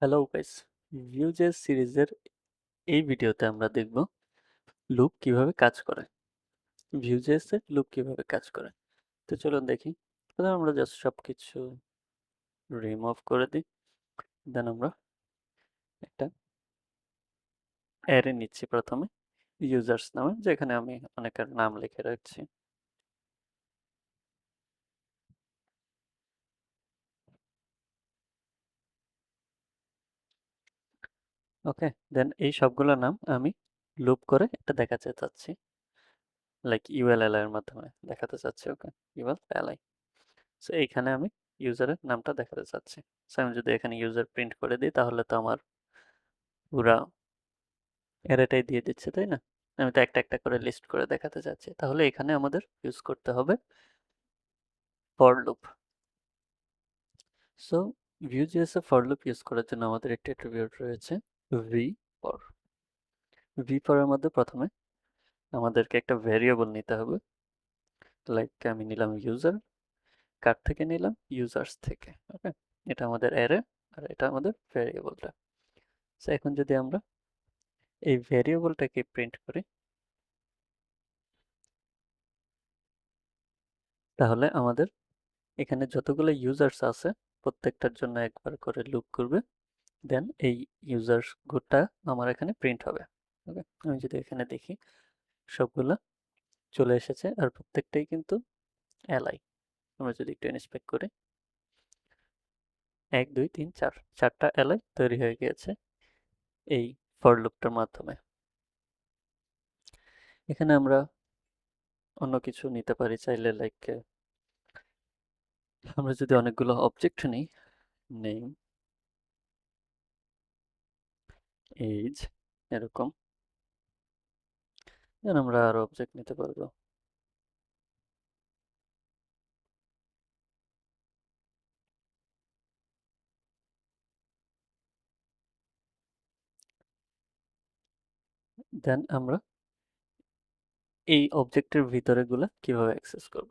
Hello guys, vue.js সিরিজের এই ভিডিওতে আমরা দেখব লুপ কিভাবে কাজ করে। vue.js এর লুপ কিভাবে কাজ করে। তো চলুন দেখি। প্রথমে আমরা জাস্ট সবকিছু রিমুভ করে দিই। দেন আমরা একটা অ্যারে নিচ্ছি প্রথমে ইউজার্স নামে, যেখানে আমি অনেকের নাম লিখে রাখছি। ওকে, দেন এই সবগুলো নাম আমি লুপ করে একটা দেখাতে চাচ্ছি, লাইক ইউএলএল এর মাধ্যমে দেখাতে চাচ্ছি। ওকে, ইউএলএল। সো এইখানে আমি ইউজারের নামটা দেখাতে চাচ্ছি। সো আমি যদি এখানে ইউজার প্রিন্ট করে দিই, তাহলে তো আমার পুরা অ্যারেটাই দিয়ে দিচ্ছে, তাই না? আমি তো একটা একটা করে লিস্ট করে দেখাতে চাচ্ছি, তাহলে এখানে আমাদের ইউজ করতে হবে for loop. So Vue.js A for loop use করার জন্য আমাদের একটা অ্যাট্রিবিউট রয়েছে ভি ফর। ভি ফর এর মধ্যে প্রথমে আমাদেরকে একটা ভেরিয়েবল নিতে হবে, লাইক আমি নিলাম ইউজার। কার থেকে নিলাম? ইউজার্স থেকে। ওকে, এটা আমাদের অ্যারে আর এটা আমাদের ভেরিয়েবলটা। সো এখন যদি আমরা এই ভেরিয়েবলটাকে প্রিন্ট করি, তাহলে আমাদের এখানে যতগুলো ইউজার্স আছে প্রত্যেকটার জন্য একবার করে লুপ করবে। দেন এই ইউজার্স কোডটা আমার এখানে প্রিন্ট হবে। ওকে, আমি যদি এখানে দেখি সবগুলা চলে এসেছে আর প্রত্যেকটাই কিন্তু এলআই। আমরা যদি একটু ইন্সপেক্ট করি, 1 2 3 4 চারটা এলআই তৈরি হয়ে গিয়েছে এই ফর লুপটার মাধ্যমে। এখানে আমরা অন্য কিছু নিতে পারি চাইলে, লাইক আমরা যদি অনেকগুলো অবজেক্ট নিই, নেম, এজ, এরকম, দেন আমরা আরো অবজেক্ট নিতে পারবো। দেন আমরা এই অবজেক্টের ভিতরে গুলা কিভাবে অ্যাক্সেস করব।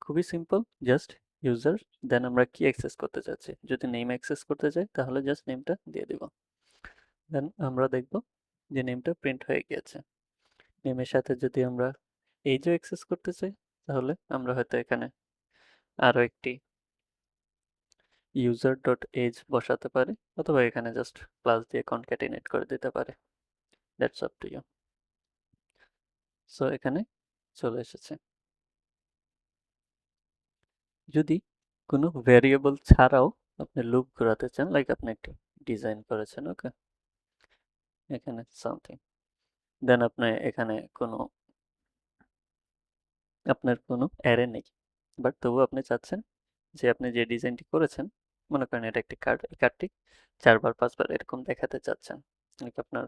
খুবই সিম্পল, জাস্ট ইউজার, দেন আমরা কি অ্যাক্সেস করতে চাচ্ছি। যদি নেম অ্যাক্সেস করতে চাই তাহলে জাস্ট নেমটা দিয়ে দিব। দেন আমরা দেখব যে নেমটা প্রিন্ট হয়ে গিয়েছে। নেমের সাথে যদি আমরা এজও অ্যাক্সেস করতে চাই, তাহলে আমরা হয়তো এখানে আরো একটি ইউজার ডট এজ বসাতে পারি, অথবা এখানে জাস্ট ক্লাস দিয়ে কনক্যাটিনেট করে দিতে পারি। That's up to you. So এখানে চলে এসেছে। যদি কোনো ভ্যারিয়েবল ছাড়াও আপনি লুপ ঘোরাতে চান, লাইক আপনি একটি ডিজাইন করেছেন, ওকে, এখানে সামথিং, দেন আপনি এখানে কোনো আপনার কোনো অ্যারে নেই, বাট তবুও আপনি চাচ্ছেন যে আপনি যে ডিজাইনটি করেছেন, মনে করেন এটা একটি কার্ড, এই কার্ডটি 4 বার 5 বার এরকম দেখাতে চাচ্ছেন, লাইক আপনার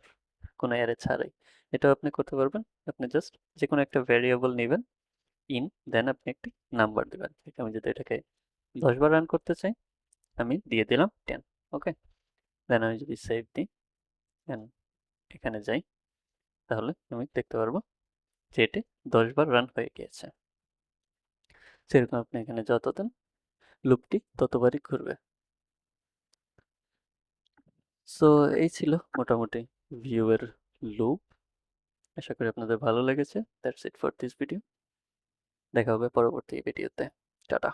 কোনো অ্যারে ছাড়াই, এটাও আপনি করতে পারবেন। আপনি জাস্ট যে কোনো একটা ভ্যারিয়েবল নেবেন, ইন, দেন আপনি একটি নাম্বার দেবেন। আমি যদি এটাকে 10 বার রান করতে চাই, আমি দিয়ে দিলাম 10। ওকে, দেন আমি যদি সেভ দিই and এখানে যাই, তাহলে আমি দেখতে পারবো যে এটি 10 বার রান হয়ে গিয়েছে। সেরকম আপনি এখানে যত দেন, লুপটি ততবারই ঘুরবে। সো এই ছিল মোটামুটি ভিউ এর লুপ। আশা করি আপনাদের ভালো লেগেছে। That's it for this video. দেখা হবে পরবর্তী ভিডিওতে। টাটা।